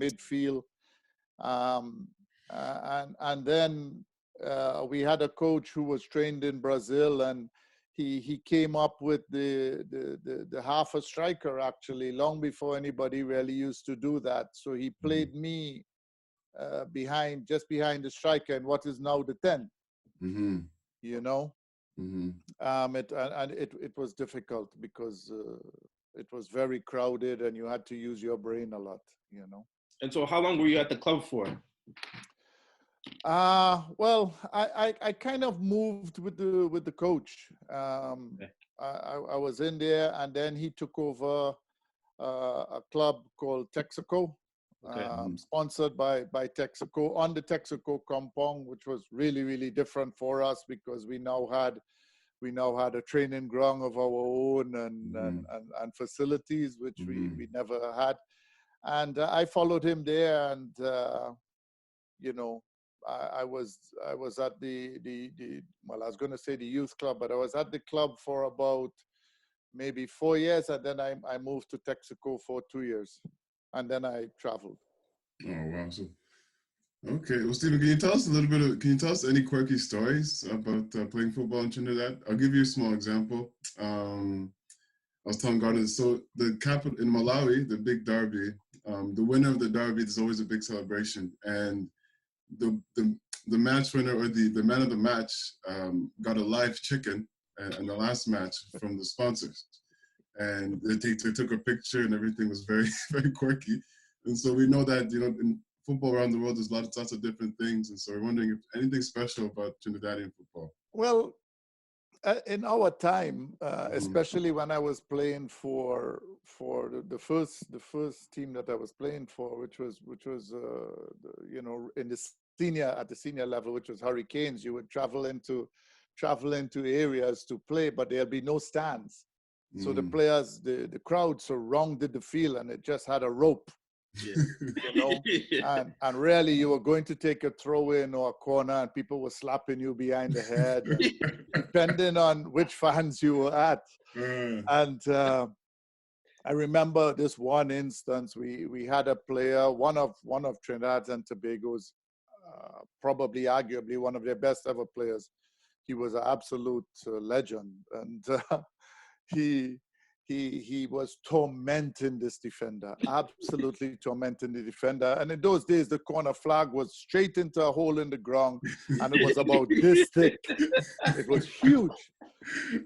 midfield. And then we had a coach who was trained in Brazil, and he came up with the half a striker, actually, long before anybody really used to do that. So he played me just behind the striker in what is now the 10. You know, it was difficult because it was very crowded and you had to use your brain a lot, you know. And so how long were you at the club for? Well, I kind of moved with the coach. I was in there, and then he took over a club called Texaco, sponsored by Texaco, on the Texaco compound, which was really, really different for us because we now had a training ground of our own and facilities which we never had. And I followed him there, and you know, I was at well, I was going to say the youth club, but I was at the club for about maybe 4 years, and then I moved to Texaco for 2 years, and then I traveled. Oh wow! So okay, well, Stephen, can you tell us any quirky stories about playing football in Trinidad? I'll give you a small example. I was telling Gordon, so the capital in Malawi, the big derby, the winner of the derby, there's always a big celebration, and the match winner or the man of the match got a live chicken in the last match from the sponsors, and they took a picture and everything was very, very quirky. And so we know that, you know, in football around the world, there's lots of different things, and so we're wondering if anything special about Trinidadian football. Well, in our time, especially when I was playing for the first team that I was playing for, which was you know, at the senior level, which was Hurricanes, you would travel into areas to play, but there'll be no stands. So the players, the crowd surrounded the field, and it just had a rope. You know, and really you were going to take a throw in or a corner, and people were slapping you behind the head, depending on which fans you were at. And I remember this one instance. We had a player, one of Trinidad and Tobago's, probably arguably one of their best ever players. He was an absolute legend, and he was tormenting this defender, absolutely tormenting the defender. And in those days, the corner flag was straight into a hole in the ground, and it was about this thick. It was huge.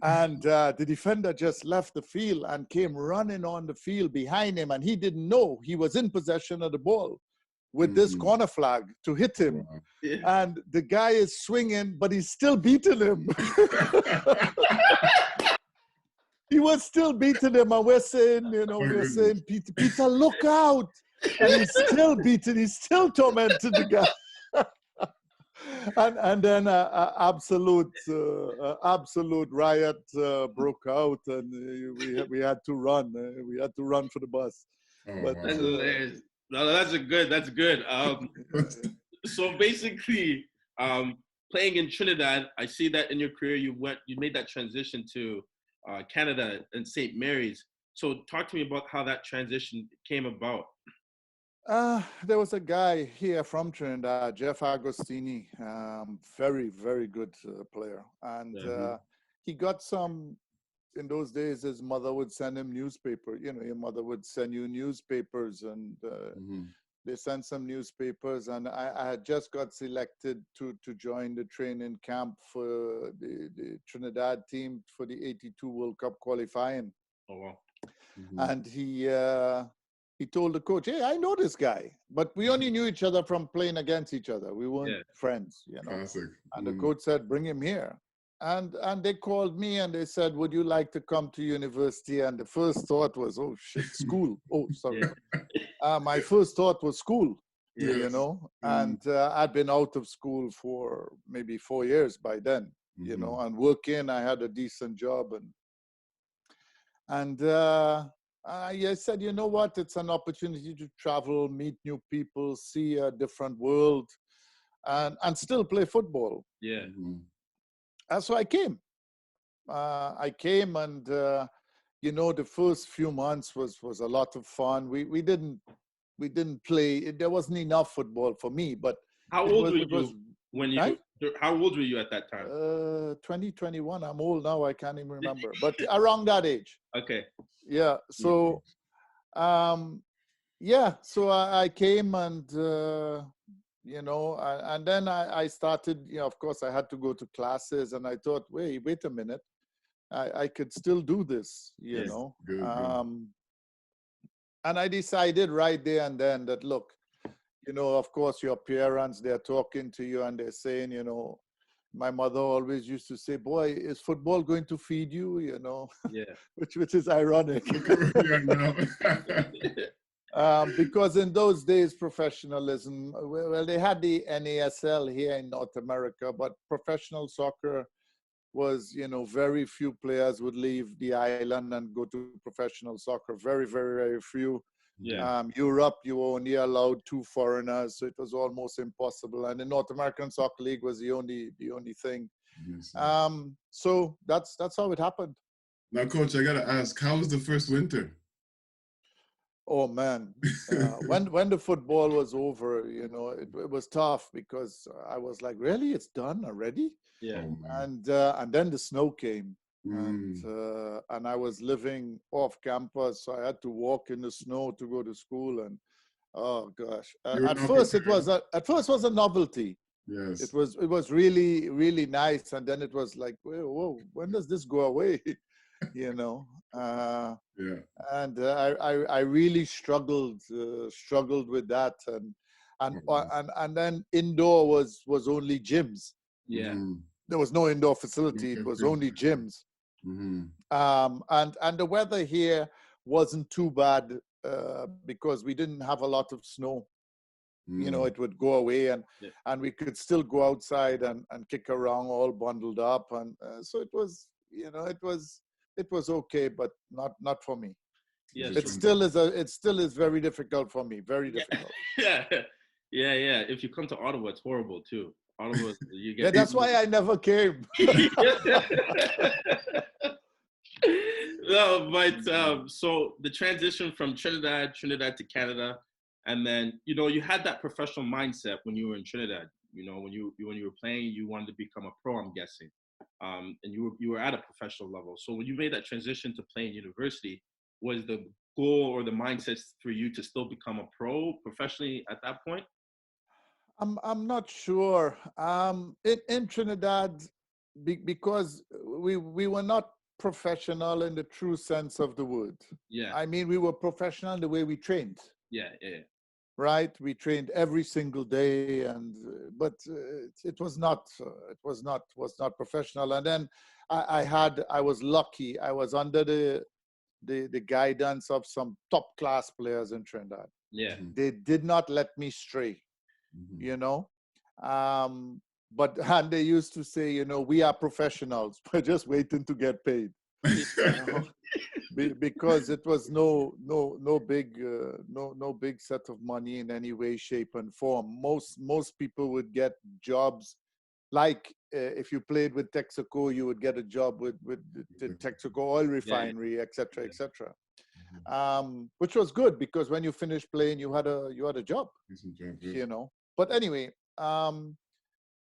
And the defender just left the field and came running on the field behind him, and he didn't know he was in possession of the ball with this corner flag to hit him. And the guy is swinging, but he's still beating him. He was still beating him, and we're saying, Peter, look out. And he's still beating, he's still tormenting the guy. and then absolute riot broke out, and we had to run. We had to run for the bus. But, that's hilarious. No, that's good. So basically, playing in Trinidad, I see that in your career you made that transition to Canada and St. Mary's. So talk to me about how that transition came about. There was a guy here from Trinidad, Jeff Agostini, very, very good player. And he got some, in those days, his mother would send him newspaper. You know, your mother would send you newspapers, and they sent some newspapers. And I had just got selected to join the training camp for the Trinidad team for the '82 World Cup qualifying. Oh, wow. And he told the coach, "Hey, I know this guy, but we only knew each other from playing against each other. We weren't friends, you know." Classic. And the coach said, "Bring him here." And they called me and they said, "Would you like to come to university?" And the first thought was, "Oh shit, school." Oh, sorry. My first thought was school, you know. And I'd been out of school for maybe 4 years by then, you know, and working. I had a decent job, and I said, "You know what? It's an opportunity to travel, meet new people, see a different world, and still play football." Yeah. So I came. And you know, the first few months was a lot of fun. We didn't we didn't play. There wasn't enough football for me, but How it old was were it was you when you? right. How old were you at that time? 2021. I'm old now. I can't even remember, but around that age. Okay. Yeah. So um, yeah. So I came and you know, and then I started. You know, of course, I had to go to classes, and I thought, wait a minute, I could still do this. You Yeah. know. Good. And I decided right there and then that, look, you know, of course, your parents, they're talking to you and they're saying, you know, my mother always used to say, boy, is football going to feed you, you know, Yeah. which is ironic. Look at where we are now. Because in those days, professionalism, well, they had the NASL here in North America, but professional soccer was, you know, very few players would leave the island and go to professional soccer. Very, very, very few. Yeah. Europe, you were only allowed 2 foreigners, so it was almost impossible. And the North American Soccer League was the only thing. Yes, So that's how it happened. now, Coach, I gotta ask, how was the first winter? Oh man, when the football was over, you know, it was tough because I was like, really, it's done already? Yeah. Oh man. And then the snow came, Mm. and I was living off campus, so I had to walk in the snow to go to school. And oh gosh, You were at not first prepared. at first was a novelty. Yes. It was really really nice, and then it was like, whoa, when does this go away? You know. Yeah. And I really struggled with that, and then indoor was only gyms. Yeah. Mm-hmm. There was no indoor facility. It Okay, was only gyms. mm-hmm. And the weather here wasn't too bad because we didn't have a lot of snow. You know, it would go away, Yeah. and we could still go outside and kick around all bundled up, and so it was, you know, it was okay, but not for me. Yeah. It So, still is very difficult for me. Very yeah. difficult. Yeah. Yeah. If you come to Ottawa, it's horrible too. Ottawa, you Yeah, get. that's why I never came. No, but so the transition from Trinidad to Canada, and then you had that professional mindset when you were in Trinidad. You know, when you were playing, you wanted to become a pro. I'm guessing, and you were at a professional level. So when you made that transition to playing university, was the goal or the mindset for you to still become a pro professionally at that point? I'm not sure. In Trinidad, because we were not professional in the true sense of the word. Yeah, I mean, we were professional in the way we trained. yeah. Right, we trained every single day, and but it was not professional. And then I was lucky. I was under the guidance of some top class players in Trinidad. Yeah. They did not let me stray, you know. But and they used to say, you know, we are professionals. We're just waiting to get paid. You know? Because it was no big set of money in any way, shape, and form. Most people would get jobs like if you played with Texaco, you would get a job with the Texaco oil refinery, etc., etc. Which was good because when you finished playing, you had a job, you know. But anyway,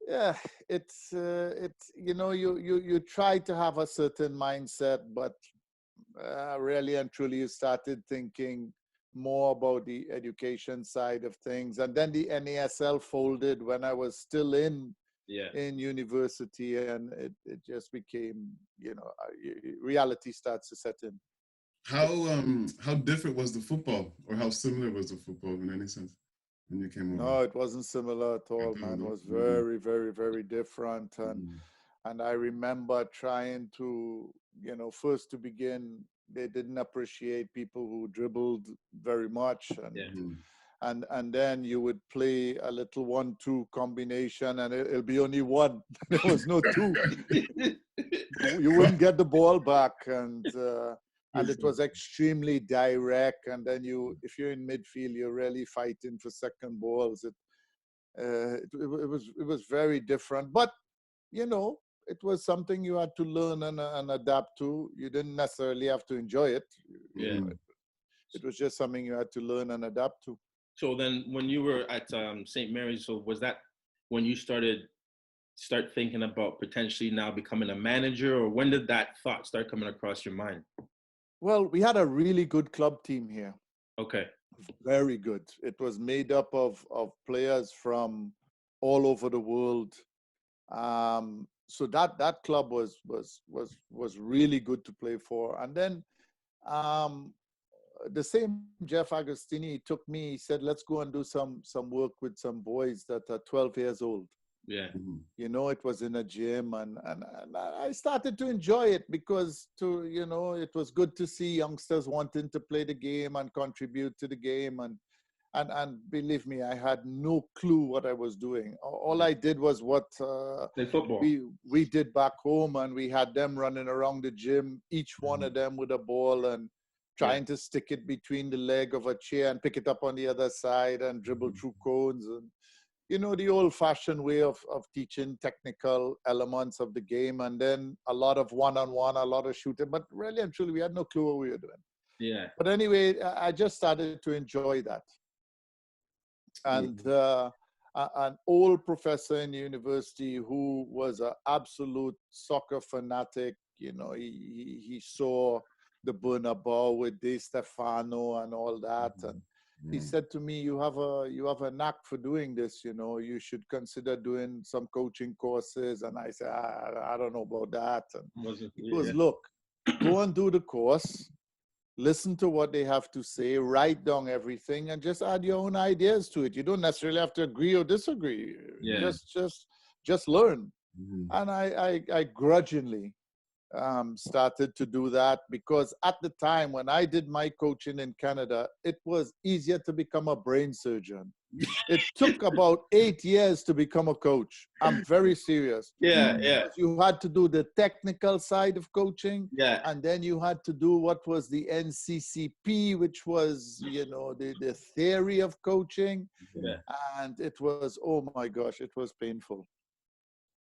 yeah, it's you know, you try to have a certain mindset, but really and truly you started thinking more about the education side of things. And then the NASL folded when I was still in university, and it just became, you know, reality starts to set in. How different was the football, or how similar was the football in any sense when you came over? No, it wasn't similar at all, man. It was very, very, very different. And I remember trying to, you know, first to begin, they didn't appreciate people who dribbled very much, and then you would play a little 1-2 combination, and it'll be only one. There was no two. You wouldn't get the ball back, and it was extremely direct. And then if you're in midfield, you're really fighting for second balls. It was very different, but you know, it was something you had to learn and adapt to. You didn't necessarily have to enjoy it. You know, it was just something you had to learn and adapt to. So then, when you were at St. Mary's, so was that when you start thinking about potentially now becoming a manager, or when did that thought start coming across your mind? Well, we had a really good club team here. Okay. Very good. It was made up of players from all over the world. So that club was really good to play for. And then um, the same Jeff Agostini took me. He said, "Let's go and do some work with some boys that are 12 years old." Yeah. You know, it was in a gym, and I started to enjoy it because it was good to see youngsters wanting to play the game and contribute to the game. And believe me, I had no clue what I was doing. All I did was what Play football. we did back home, and we had them running around the gym, each one of them with a ball and trying to stick it between the leg of a chair and pick it up on the other side and dribble through cones, and the old-fashioned way of teaching technical elements of the game, and then a lot of one-on-one, a lot of shooting. But really and truly, we had no clue what we were doing. Yeah. But anyway, I just started to enjoy that. And an old professor in university who was an absolute soccer fanatic, he saw the Bernabeu with De Stefano and all that, and he said to me, "You have a knack for doing this. You should consider doing some coaching courses." And I said, "I don't know about that." And he goes, "Look, go and do the course. Listen to what they have to say, write down everything, and just add your own ideas to it. You don't necessarily have to agree or disagree. Yeah. Just learn." And I grudgingly started to do that, because at the time when I did my coaching in Canada, it was easier to become a brain surgeon. It took about 8 years to become a coach. I'm very serious. Yeah. Because you had to do the technical side of coaching, Yeah. and then you had to do what was the NCCP, which was, the theory of coaching. Yeah. And it was, oh my gosh, it was painful.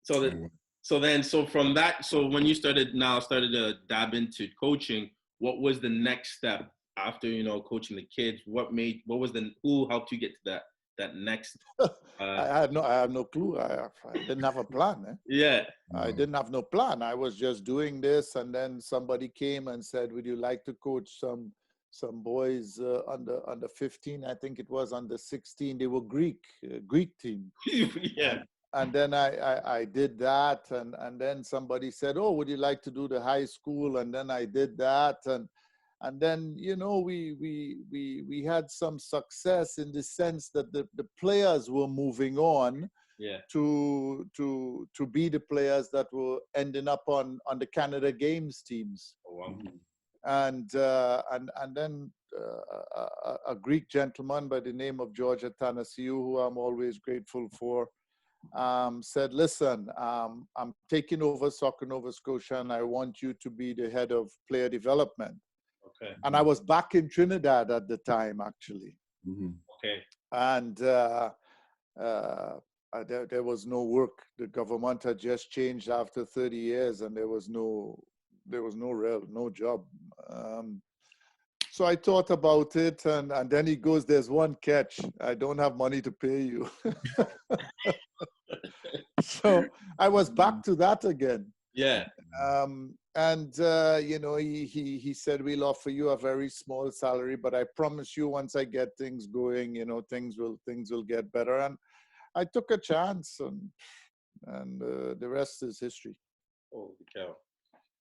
So from that, so when you started to dab into coaching, what was the next step after, coaching the kids? Who helped you get to that next? I have no clue. I didn't have a plan. Yeah. I didn't have no plan. I was just doing this, and then somebody came and said, "Would you like to coach some boys under 15? I think it was under 16. They were Greek team." Yeah. And then I did that, and then somebody said, "Oh, would you like to do the high school?" And then I did that, and then we had some success in the sense that the players were moving on to be the players that were ending up on the Canada Games teams. Oh, wow. And then a Greek gentleman by the name of George Athanasiou, who I'm always grateful for, said, "Listen, I'm taking over Soccer Nova Scotia, and I want you to be the head of player development." Okay. And I was back in Trinidad at the time, actually. Okay. And there was no work. The government had just changed after 30 years, and there was no job. So I thought about it, and then he goes, "There's one catch. I don't have money to pay you." So I was back to that again. Yeah. And he said, "We'll offer you a very small salary, but I promise you, once I get things going, things will get better." And I took a chance, and the rest is history. Holy cow.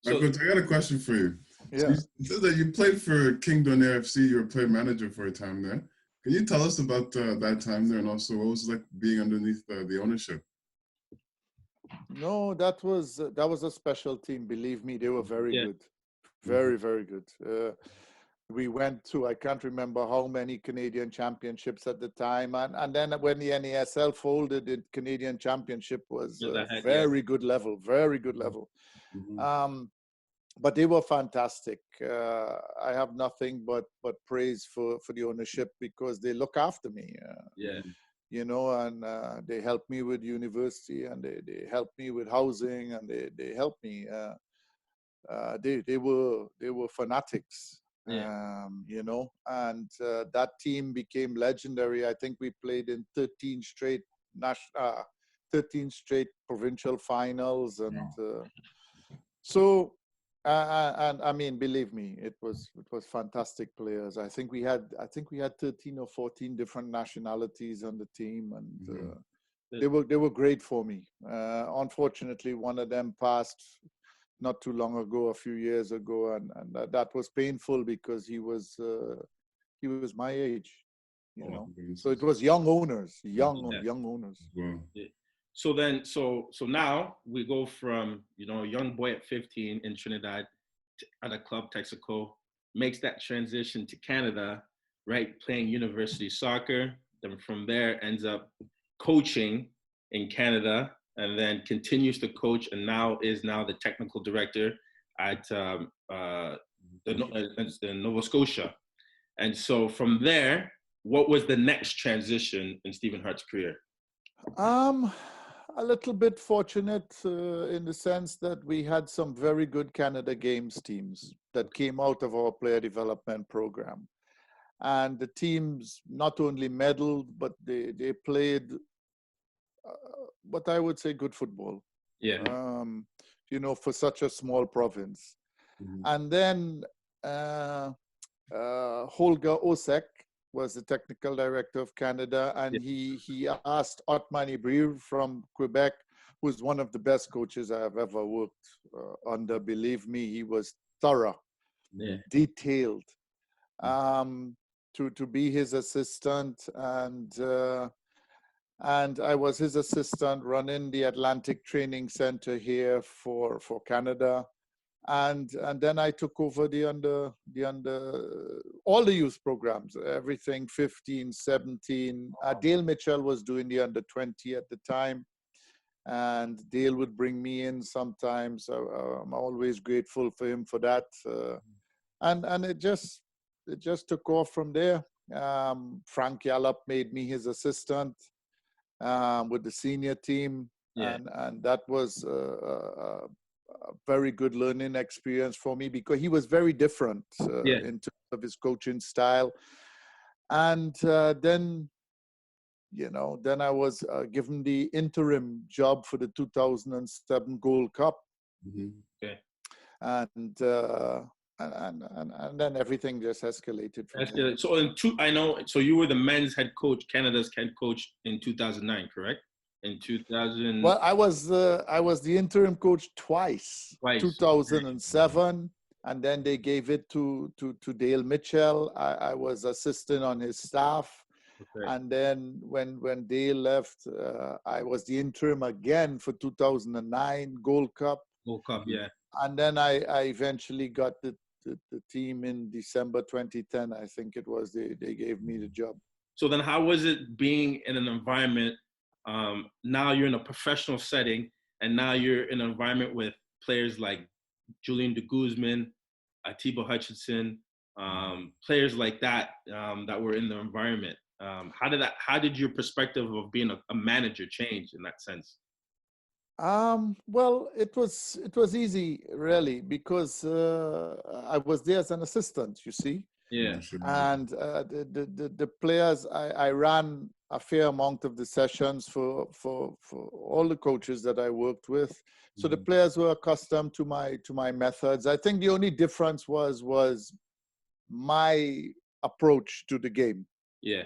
So, I got a question for you. Yeah. So you said that you played for King Donaire FC. You were player manager for a time there. Can you tell us about that time there, and also what was it like being underneath the ownership? No, that was a special team. Believe me, they were very good, very, very good. We went to, I can't remember how many Canadian championships at the time, and then when the NASL folded, the Canadian Championship was very good level, very good level. But they were fantastic. I have nothing but praise for the ownership, because they look after me. And they helped me with university, and they helped me with housing, and they helped me. They were fanatics. Yeah. You know, and that team became legendary. I think we played in 13 straight 13 straight provincial finals, and so and I mean, believe me, it was fantastic players. I think we had 13 or 14 different nationalities on the team, and they were great for me. Unfortunately, one of them passed not too long ago, a few years ago, and that was painful because he was my age, you Oh, know. goodness. So it was young owners, Yeah. young owners. Wow. Yeah. So then, so now we go from, you know, a young boy at 15 in Trinidad at a club, Texaco, makes that transition to Canada, right? Playing university soccer. Then from there ends up coaching in Canada, and then continues to coach, and now is the technical director at the Nova Scotia. And so from there, what was the next transition in Stephen Hart's career? Um, a little bit fortunate in the sense that we had some very good Canada Games teams that came out of our player development program. And the teams not only medaled, but they played what I would say good football, Yeah. you know, for such a small province. And then Holger Osek was the technical director of Canada, and he asked Otman Ibrahim from Quebec, who's one of the best coaches I have ever worked under. Believe me, he was thorough, detailed, to be his assistant, and I was his assistant running the Atlantic Training Center here for Canada. And then I took over the under all the youth programs, everything 15, 17. Dale Mitchell was doing the under 20 at the time, and Dale would bring me in sometimes. I'm always grateful for him for that. And it just took off from there. Frank Yallop made me his assistant with the senior team, and that was a very good learning experience for me because he was very different in terms of his coaching style. And then I was given the interim job for the 2007 Gold Cup. And then everything just escalated from there. So I know. So you were the men's head coach, Canada's head coach in 2009, correct? In 2000. Well, I was the interim coach twice. 2007, and then they gave it to Dale Mitchell. I was assistant on his staff. And then when Dale left, I was the interim again for 2009 Gold Cup. Gold Cup, yeah. And then I eventually got the team in December 2010. I think it was they gave me the job. So then, how was it being in an environment? Now you're in a professional setting, and now you're in an environment with players like Julian de Guzman, Atiba Hutchinson, players like that that were in the environment. How did your perspective of being a manager change in that sense? Well, it was easy really because I was there as an assistant, you see. Yeah. And the players, I ran a fair amount of the sessions for all the coaches that I worked with. So the players were accustomed to my methods. I think the only difference was my approach to the game. Yeah.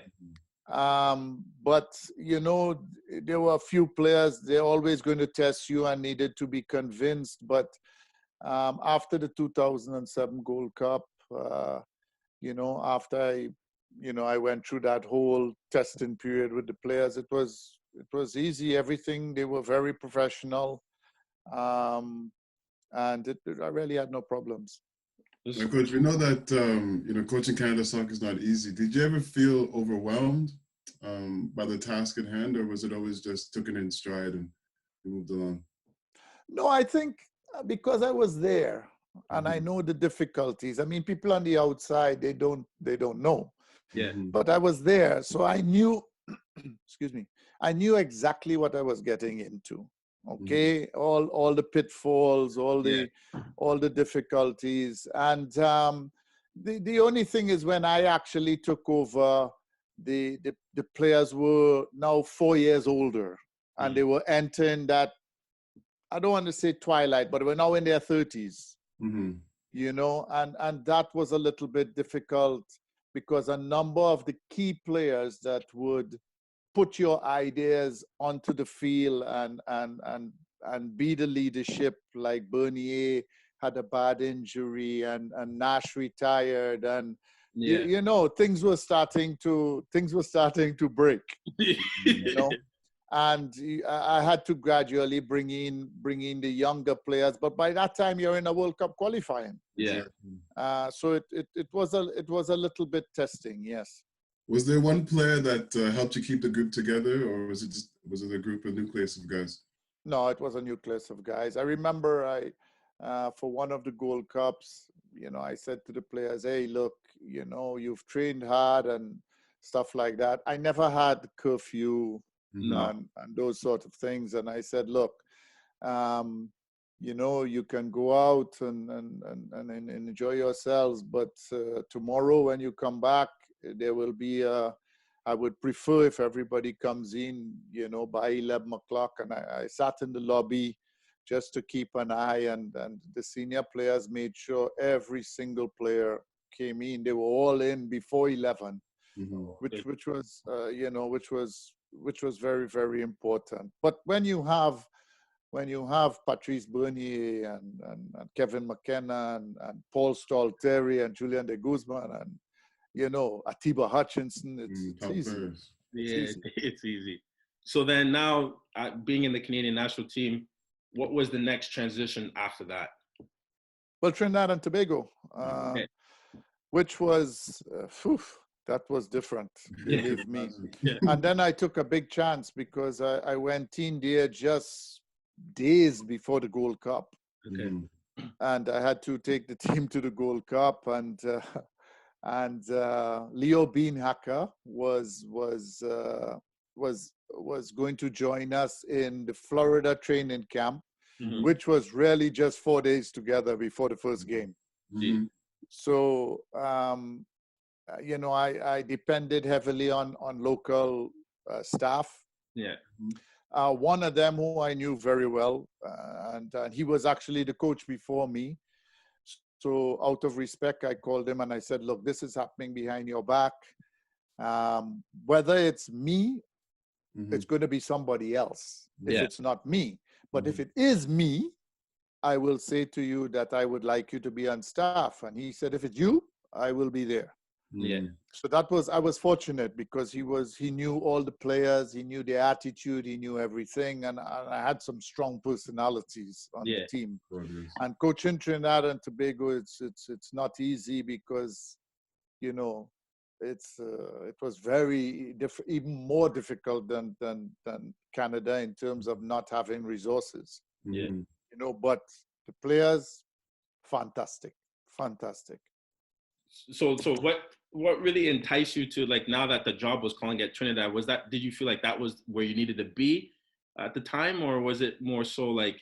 But there were a few players, they're always going to test you and needed to be convinced. But after the 2007 Gold Cup, after I went through that whole testing period with the players, it was easy. Everything, they were very professional, and I really had no problems. Now, Coach, we know that coaching Canada soccer is not easy. Did you ever feel overwhelmed by the task at hand, or was it always just took it in stride and you moved along? No, I think because I was there and I know the difficulties. I mean, people on the outside, they don't know. Yeah. But I was there, so I knew. Excuse me. I knew exactly what I was getting into. Okay, all the pitfalls, all the difficulties, and The only thing is when I actually took over, the players were now 4 years older, and they were entering that, I don't want to say twilight, but we're now in their 30s, you know, and that was a little bit difficult because a number of the key players that would put your ideas onto the field and be the leadership, like Bernier had a bad injury, and Nash retired, and you know, things were starting to break, you know. And I had to gradually bring in the younger players, but by that time you're in a World Cup qualifying. So it was a little bit testing, yes. Was there one player that helped you keep the group together, or was it a group, a nucleus of guys? No, it was a nucleus of guys. I remember for one of the Gold Cups, you know, I said to the players, hey, look, you know, you've trained hard and stuff like that. I never had curfew and those sort of things. And I said, look, you know, you can go out and enjoy yourselves, but tomorrow when you come back, there will be I would prefer if everybody comes in, you know, by 11 o'clock. And I sat in the lobby just to keep an eye, and the senior players made sure every single player came in. They were all in before 11, which was, you know, which was very, very important. But when you have Patrice Bernier and Kevin McKenna and Paul Stalteri and Julian de Guzman and, you know, Atiba Hutchinson, it's easy. It's easy. So then now, being in the Canadian national team, what was the next transition after that? Well, Trinidad and Tobago, which was, that was different, believe me. And then I took a big chance because I went in there just days before the Gold Cup. And I had to take the team to the Gold Cup, and Leo Beanhacker was going to join us in the Florida training camp, which was really just 4 days together before the first game. So, you know, I depended heavily on local staff. One of them who I knew very well, and he was actually the coach before me. So out of respect, I called him and I said, look, this is happening behind your back. Whether it's me, it's going to be somebody else if it's not me. But if it is me, I will say to you that I would like you to be on staff. And he said, if it's you, I will be there. So I was fortunate because he knew all the players, he knew their attitude, he knew everything. And I had some strong personalities on the team. And coaching Trinidad and Tobago, it's not easy because, you know, it was very even more difficult than Canada in terms of not having resources. You know, but the players, fantastic. So what really enticed you to, like, now that the job was calling at Trinidad, did you feel like that was where you needed to be at the time, or was it more so like,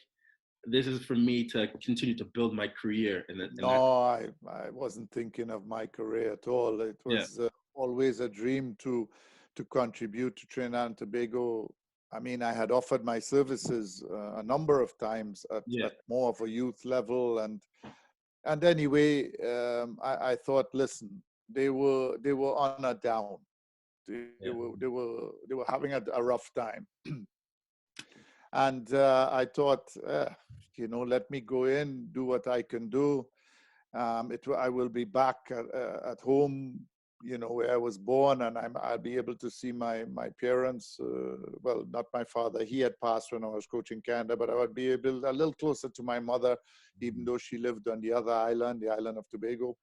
this is for me to continue to build my career? I wasn't thinking of my career at all. It was always a dream to contribute to Trinidad and Tobago. I mean, I had offered my services a number of times at more of a youth level, and anyway, I thought, listen, they were on a down. They were having a rough time, and I thought, you know, let me go in, do what I can do. I will be back at home, you know, where I was born, and I'll be able to see my parents. Well, not my father; he had passed when I was coaching Canada, but I would be able a little closer to my mother, even though she lived on the other island, the island of Tobago.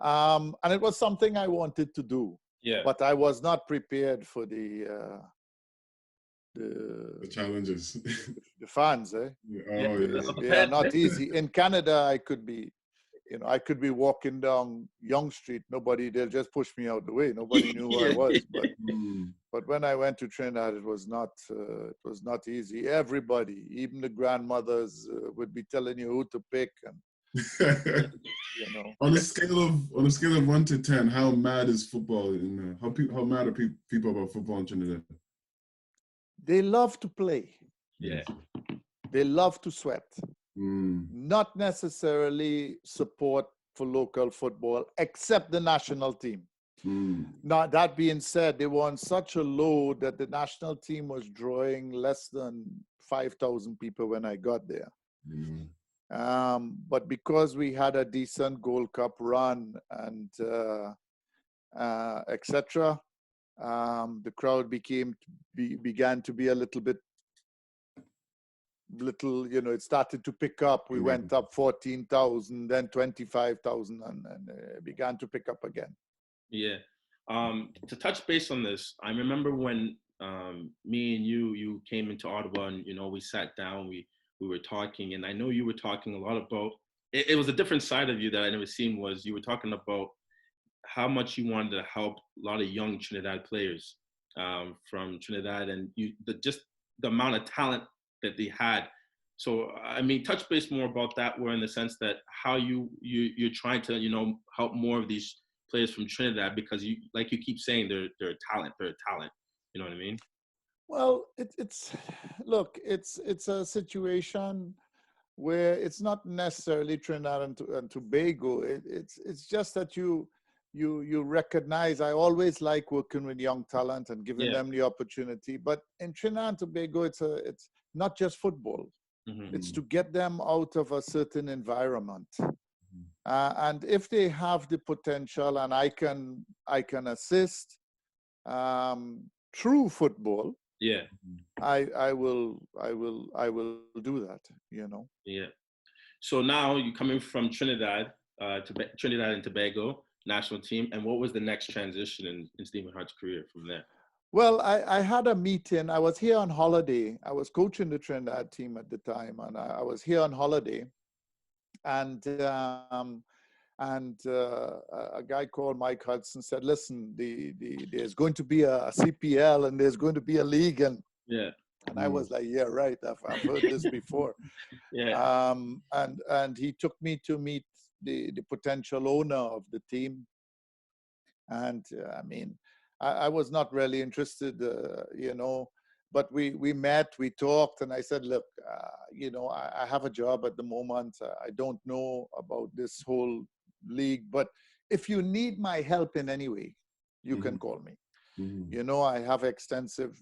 And it was something I wanted to do, but I was not prepared for the challenges. The fans, they are not easy. In Canada, I could be walking down Yonge Street. They'll just push me out the way. Nobody knew who I was. But when I went to Trinidad, it was not easy. Everybody, even the grandmothers, would be telling you who to pick. And You know, On a scale of 1 to 10, how mad is football? How mad are people about football in Trinidad? they love to play. Yeah. They love to sweat. Mm. Not necessarily support for local football, except the national team. Mm. Now, that being said, they were on such a low that the national team was drawing less than 5,000 people when I got there. Mm. But because we had a decent Gold Cup run and etc., the crowd began to be a little, it started to pick up. We went up 14,000, then 25,000, and began to pick up again. Yeah. To touch base on this, I remember when me and you came into Ottawa, and we sat down, we were talking, and I know you were talking a lot about. It was a different side of you that I never seen. Was you were talking about how much you wanted to help a lot of young Trinidad players from Trinidad, and just the amount of talent that they had. So I mean, touch base more about that. Where in the sense that how you're trying to help more of these players from Trinidad, because you keep saying they're a talent. They're a talent. You know what I mean? Well, it's a situation where it's not necessarily Trinidad and Tobago. It's just that you recognize. I always like working with young talent and giving them the opportunity. But in Trinidad and Tobago, it's not just football. Mm-hmm. It's to get them out of a certain environment. And if they have the potential, and I can assist through football, yeah, I will do that. Yeah. So now you're coming from Trinidad to Trinidad and Tobago national team, and what was the next transition in Stephen Hart's career from there? Well, I had a meeting. I was here on holiday. I was coaching the Trinidad team at the time, and I was here on holiday, and a guy called Mike Hudson said, "Listen, there's going to be a CPL and there's going to be a league," and I was like, "Yeah, right. I've heard this before." And he took me to meet the potential owner of the team, and I mean, I was not really interested, but we met, we talked, and I said, "Look, I have a job at the moment. I don't know about this whole league, but if you need my help in any way, you can call me. I have extensive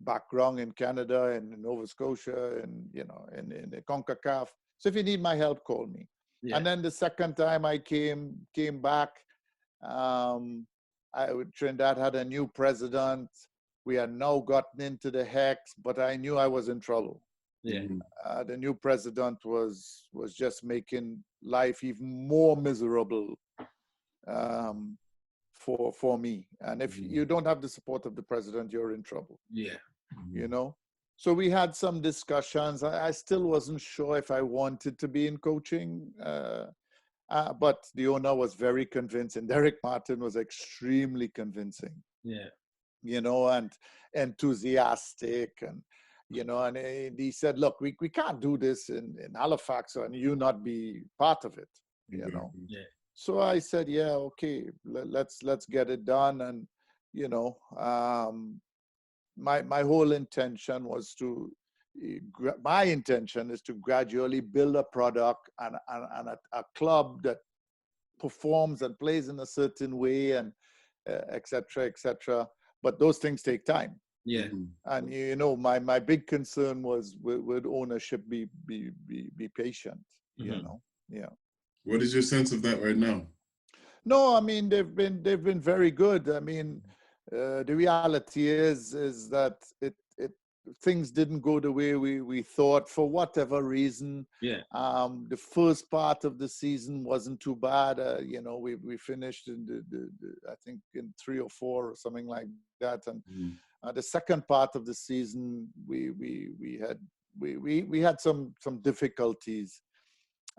background in Canada and in Nova Scotia and in the CONCACAF. So if you need my help, call me." And then the second time I came back, Trinidad had a new president. We had now gotten into the hex, but I knew I was in trouble. The new president was just making life even more miserable for me. And if you don't have the support of the president, you're in trouble. So we had some discussions. I still wasn't sure if I wanted to be in coaching, but the owner was very convincing. Derek Martin was extremely convincing. And enthusiastic, and and he said, "Look, we can't do this in Halifax and you not be part of it." So I said, "Yeah, okay, let's get it done." And my whole intention was my intention is to gradually build a product and a club that performs and plays in a certain way, and et cetera, but those things take time. And my big concern was with ownership, be patient. What is your sense of that right now? No, I mean, they've been very good. I mean, the reality is that things didn't go the way we thought for whatever reason. The first part of the season wasn't too bad. We finished in the I think in 3 or 4 or something like that. And the second part of the season, we had some difficulties.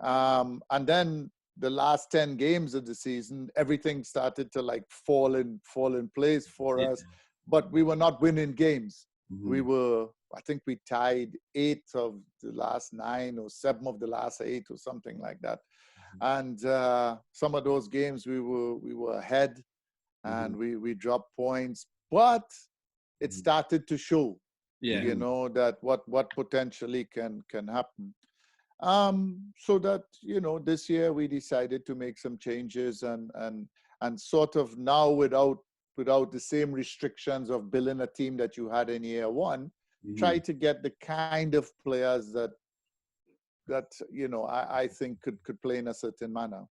And then the last 10 games of the season, everything started to fall in place for us, but we were not winning games. We were I think we tied 8 of the last 9 or 7 of the last 8 or something like that. And some of those games we were ahead, and we dropped points, but it started to show, Yeah. you know, that what potentially can happen. So that, you know, this year we decided to make some changes, and sort of now without the same restrictions of building a team that you had in year one, try to get the kind of players that you know I think could play in a certain manner.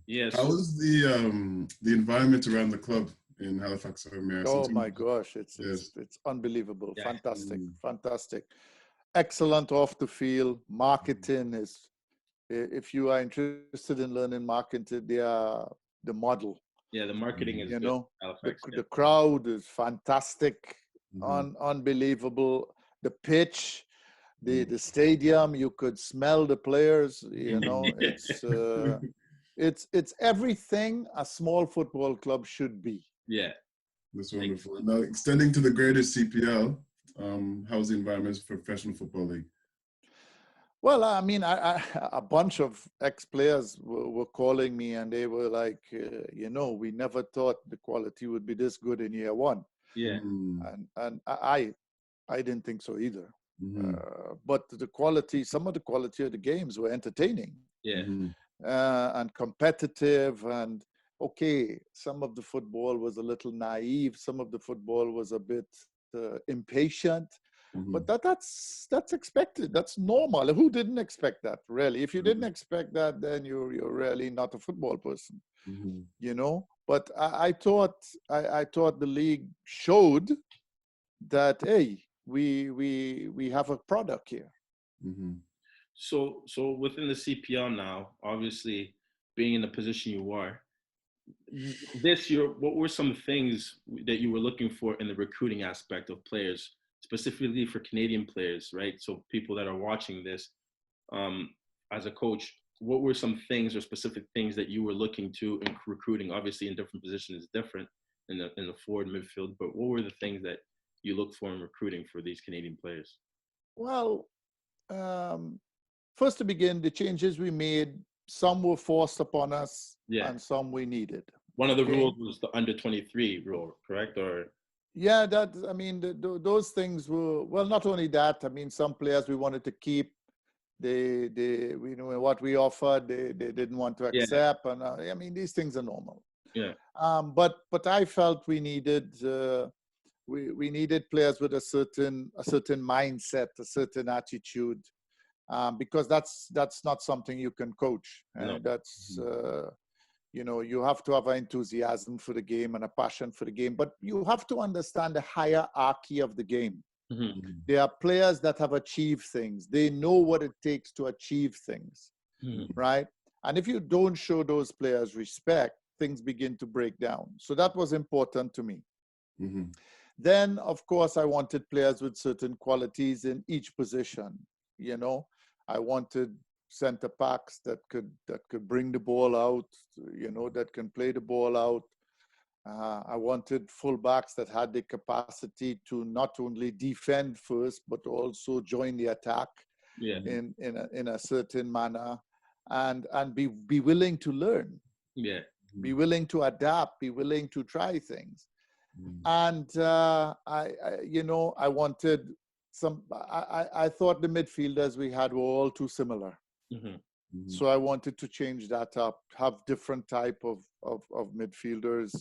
Yeah. How So was the environment around the club in Halifax, Mayor? Oh my gosh, Yes. it's unbelievable, yeah. fantastic, fantastic, excellent off the field. Marketing is, if you are interested in learning marketing, they are the model. Yeah. The marketing is You good. know, Halifax. the crowd is fantastic, Mhm. unbelievable. The pitch, the stadium, you could smell the players. You know, it's everything a small football club should be. Yeah. That's wonderful. Now, extending to the greater CPL, how's the environment for professional football league? Well, I mean, a bunch of ex-players were calling me, and they were like, you know, we never thought the quality would be this good in year one, Yeah. and I didn't think so either. Mm-hmm. But the quality, some of the quality of the games were entertaining Yeah. Mm-hmm. and competitive, and okay, some of the football was a little naive, some of the football was a bit impatient. Mm-hmm. But that's expected. That's normal. Who didn't expect that, really? If you didn't expect that, then you're really not a football person, Mm-hmm. you know. But I thought the league showed that, hey, we have a product here. Mm-hmm. So within the CPL now, obviously being in the position you are, this year, what were some things that you were looking for in the recruiting aspect of players, specifically for Canadian players, right? So people that are watching this, um, as a coach, what were some things or specific things that you were looking to in recruiting? Obviously, in different positions is different in the forward midfield, but what were the things that you look for in recruiting for these Canadian players? Well, um, first to begin, the changes we made, some were forced upon us, Yeah. and some we needed. One of the Okay. rules was the under 23 rule, correct? Or Yeah, that, I mean, those things were, well, not only that, I mean, some players we wanted to keep, we know what we offered, they didn't want to yeah, accept, and I mean, these things are normal. yeah, But I felt we needed players with a certain mindset, a certain attitude, because that's not something you can coach. no, That's you know, you have to have an enthusiasm for the game and a passion for the game, but you have to understand the hierarchy of the game. mm-hmm. There are players that have achieved things. They know what it takes to achieve things, Mm-hmm. right? And if you don't show those players respect, things begin to break down. So that was important to me. Mm-hmm. Then, of course, I wanted players with certain qualities in each position. You know, I wanted center backs that could bring the ball out. You know, that can play the ball out. I wanted fullbacks that had the capacity to not only defend first, but also join the attack Yeah, in a certain manner, and be willing to learn, yeah, be willing to adapt, be willing to try things. Mm-hmm. And you know, I wanted some. I thought the midfielders we had were all too similar, mm-hmm. Mm-hmm. so I wanted to change that up, have different type of midfielders,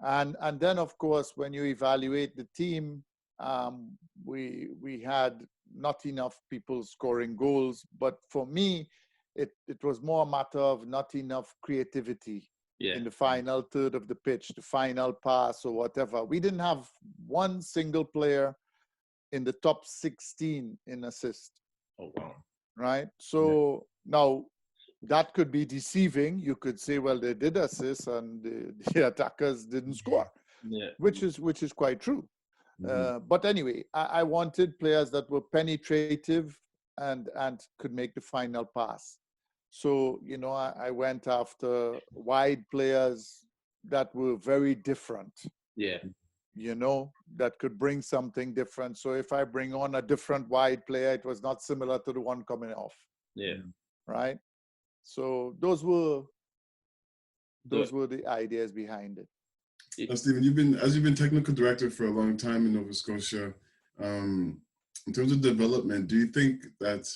and then of course when you evaluate the team, we had not enough people scoring goals, but for me, it was more a matter of not enough creativity Yeah. in the final third of the pitch, the final pass or whatever. We didn't have one single player in the top 16 in assist, Oh wow. right? Yeah. So now that could be deceiving. You could say, well, they did assist and the attackers didn't score, Yeah. which is quite true. Mm-hmm. But anyway, I wanted players that were penetrative and could make the final pass. So, you know, I went after wide players that were very different. Yeah. that could bring something different. So if I bring on a different wide player, it was not similar to the one coming off. Yeah. Right. So those were Good. the ideas behind it. Stephen, you've been technical director for a long time in Nova Scotia. In terms of development, do you think that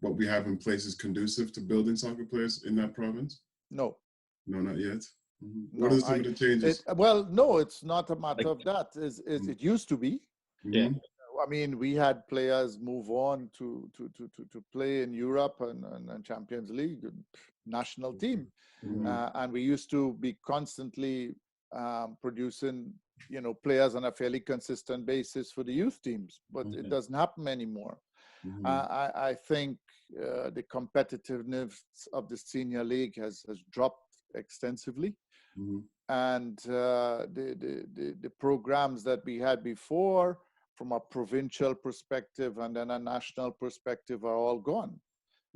what we have in place is conducive to building soccer players in that province? No. No, not yet. No, What are some of the changes? No, it's not a matter of that. It used to be. Yeah. I mean, we had players move on to play in Europe and Champions League, national team, and we used to be constantly producing, players on a fairly consistent basis for the youth teams. But it doesn't happen anymore. I think the competitiveness of the senior league has dropped extensively. And the programs that we had before, from a provincial perspective and then a national perspective, are all gone.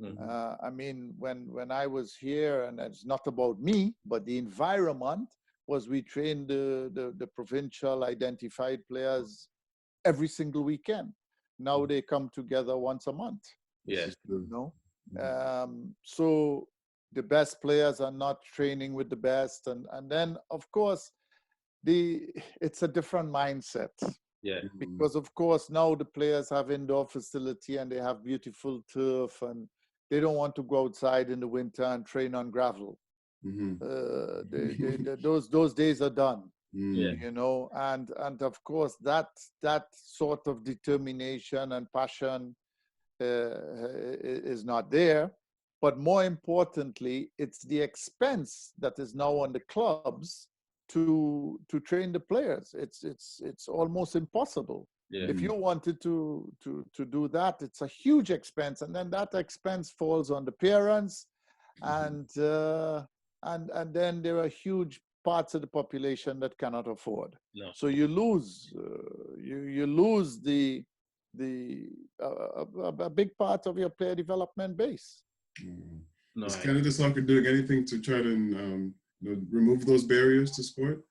I mean, when I was here, and it's not about me, but the environment was, we trained the provincial identified players every single weekend. Now they come together once a month. Yeah. So the best players are not training with the best, and then of course it's a different mindset. Yeah. Because of course now the players have indoor facility and they have beautiful turf, and they don't want to go outside in the winter and train on gravel. Those days are done. Yeah. And of course that sort of determination and passion is not there. But more importantly, it's the expense that is now on the clubs to train the players. It's almost impossible. Yeah. If you wanted to do that, it's a huge expense, and then that expense falls on the parents, and then there are huge parts of the population that cannot afford. No. So you lose you lose a big part of your player development base. No, Is Canada Soccer doing anything to try to remove those barriers to sport?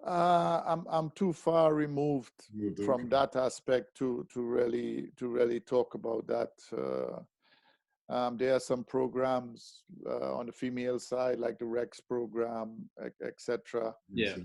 I'm too far removed from that aspect to really talk about that. There are some programs on the female side, like the Rex program, etc. Yeah.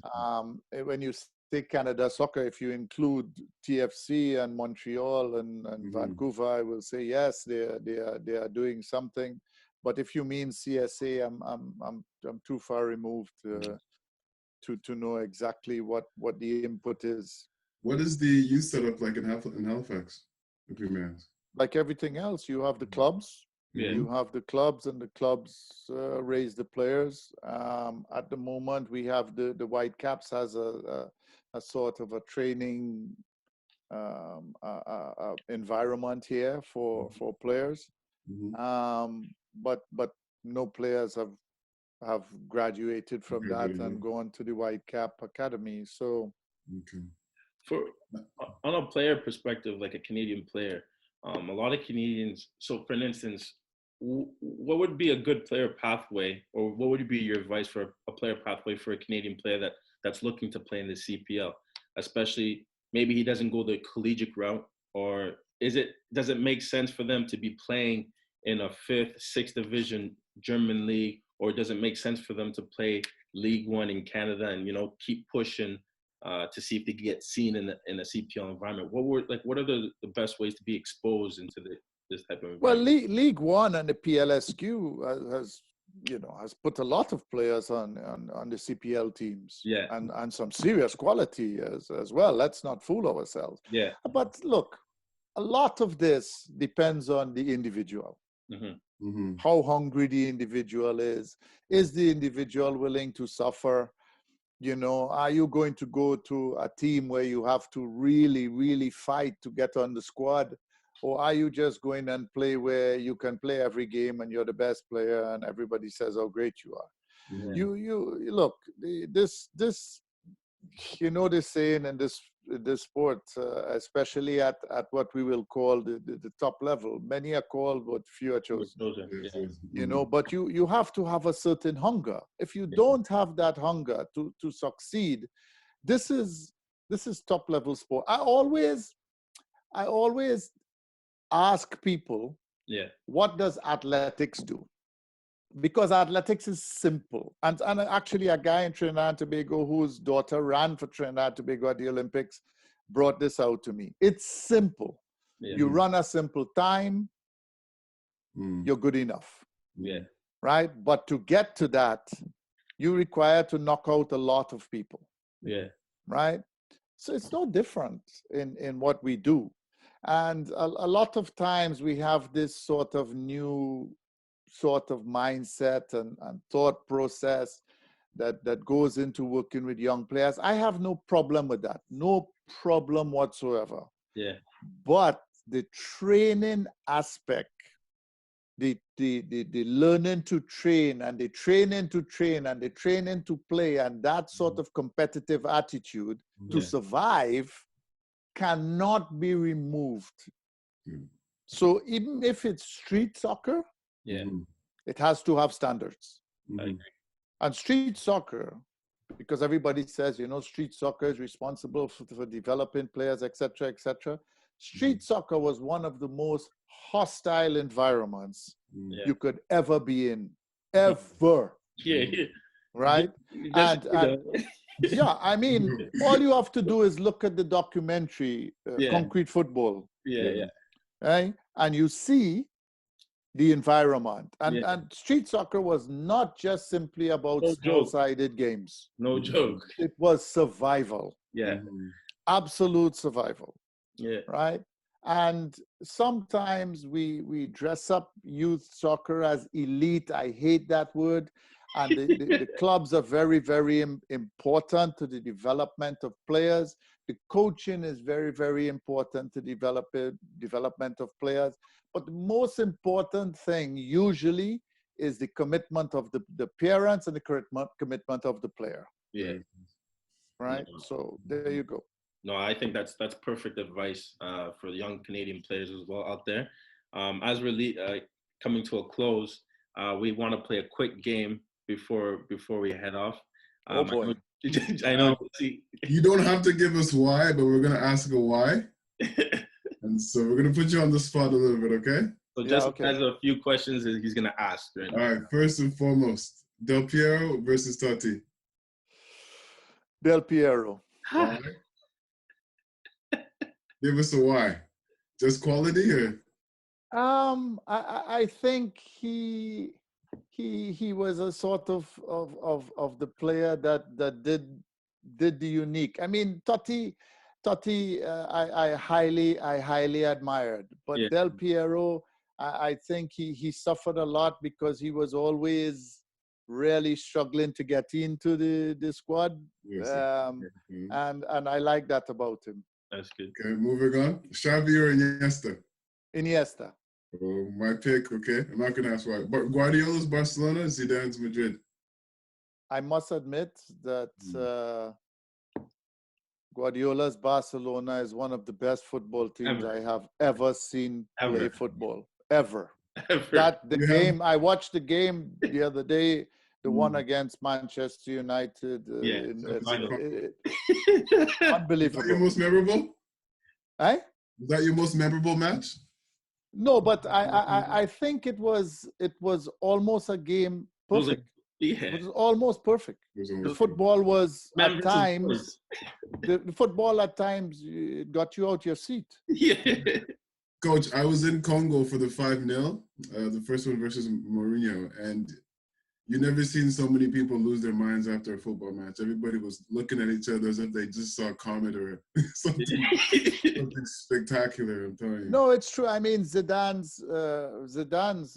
When you say Canada Soccer, if you include TFC and Montreal and Vancouver, I will say yes, they are doing something. But if you mean CSA, I'm too far removed to know exactly what the input is. What is the youth setup like in Halifax, if we may ask? Like everything else, you have the clubs. Yeah. You have the clubs, and the clubs raise the players. At the moment, we have the Whitecaps as a sort of a training environment here for players. But no players have graduated from that and gone to the Whitecap Academy. So, on a player perspective, like a Canadian player, a lot of Canadians. So, for instance, what would be a good player pathway, or what would be your advice for a player pathway for a Canadian player that's looking to play in the CPL, especially maybe he doesn't go the collegiate route, or does it make sense for them to be playing in a 5th, 6th division German league, or does it make sense for them to play League One in Canada and keep pushing to see if they get seen in a CPL environment? What are the best ways to be exposed into this type of environment? Well, League One and the PLSQ has put a lot of players on the CPL teams, yeah, and some serious quality as well. Let's not fool ourselves. Yeah. But look, a lot of this depends on the individual. How hungry the individual is. Is the individual willing to suffer? Are you going to go to a team where you have to really, really fight to get on the squad? Or are you just going and play where you can play every game and you're the best player and everybody says how great you are? You look, this this saying in this sport, especially at what we will call the top level, many are called but few are chosen. But you have to have a certain hunger. If you don't have that hunger to succeed, this is top level sport. I always ask people, Yeah. what does athletics do? Because athletics is simple. And actually, a guy in Trinidad and Tobago whose daughter ran for Trinidad and Tobago at the Olympics brought this out to me. It's simple. Yeah. You run a simple time, you're good enough. Yeah. Right? But to get to that, you require to knock out a lot of people. Yeah. Right? So it's no different in what we do. And a lot of times we have this sort of new sort of mindset and thought process that goes into working with young players. I have no problem with that. No problem whatsoever. Yeah. But the training aspect, the learning to train and the training to train and the training to play and that sort of competitive attitude to survive cannot be removed. So even if it's street soccer, it has to have standards. And street soccer, because everybody says, street soccer is responsible for developing players, etc., etc. Street soccer was one of the most hostile environments you could ever be in, ever. Right? And yeah, I mean, all you have to do is look at the documentary, Concrete Football. Right? And you see the environment. And street soccer was not just simply about small-sided games. No joke. It was survival. Yeah. Absolute survival. Yeah. Right? And sometimes we dress up youth soccer as elite. I hate that word. And the clubs are very, very important to the development of players. The coaching is very, very important to development of players. But the most important thing usually is the commitment of the parents and the commitment of the player. Yeah. Right? So there you go. No, I think that's perfect advice for the young Canadian players as well out there. As we're coming to a close, we want to play a quick game before we head off. Oh boy. I know. You don't have to give us why, but we're gonna ask a why. And so we're gonna put you on the spot a little bit, okay? So just has a few questions that he's gonna ask. Right now. All right. First and foremost, Del Piero versus Totti. Del Piero. Why? Give us a why. Just quality, or? I think he was a sort of the player that did the unique. I mean, Totti, I highly admired, but Del Piero, I think he suffered a lot because he was always really struggling to get into the squad. And I like that about him. That's good. Okay, moving on. Xavi or Iniesta? Iniesta. Oh, my pick, okay. I'm not going to ask why. But Guardiola's Barcelona, Zidane's Madrid. I must admit that Guardiola's Barcelona is one of the best football teams I have ever seen play football. Ever. I watched the game the other day, the one against Manchester United. Unbelievable. Is that your most memorable? Eh? Is that your most memorable match? No, but I think it was almost a game perfect. It was almost perfect. The football was at times. The football at times got you out your seat. Coach, I was in Congo for the 5-0, the first one versus Mourinho, and you never seen so many people lose their minds after a football match. Everybody was looking at each other as if they just saw a comet or something spectacular, I'm telling you. No, it's true. I mean, Zidane's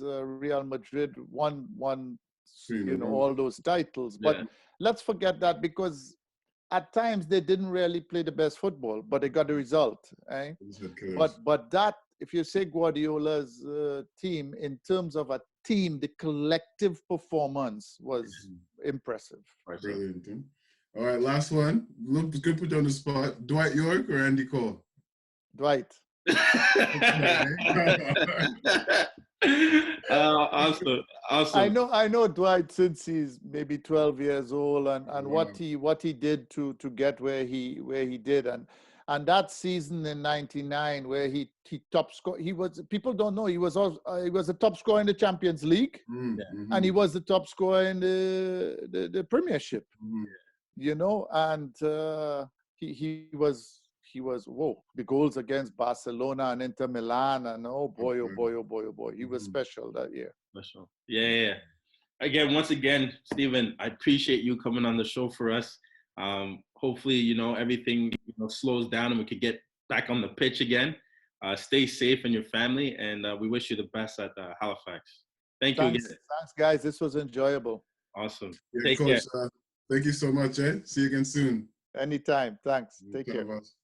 Real Madrid won all those titles. But let's forget that, because at times they didn't really play the best football, but they got the result. Eh? But that, if you say Guardiola's team, in terms of a team, the collective performance was impressive. Brilliant. All right, last one. Look, good put you on the spot. Dwight York or Andy Cole? Dwight. Awesome, awesome. I know Dwight since he's maybe 12 years old, and Wow. what he did to get where he did, and that season in '99 where he top score, he was, people don't know, he was a top scorer in the Champions League, and he was the top scorer in the Premiership. You know, and he was, whoa, the goals against Barcelona and Inter Milan, and oh boy, oh boy, oh boy, oh boy, he was special that year. Special. Yeah, yeah, yeah. Again, once again, Stephen, I appreciate you coming on the show for us. Hopefully, you know, everything, you know, slows down and we could get back on the pitch again. Stay safe and your family, and we wish you the best at Halifax. Thank you again. Thanks, guys. This was enjoyable. Awesome. Yeah, Take Coach, care. thank you so much, eh? See you again soon. Anytime. Thanks. Take Ciao, care. boss.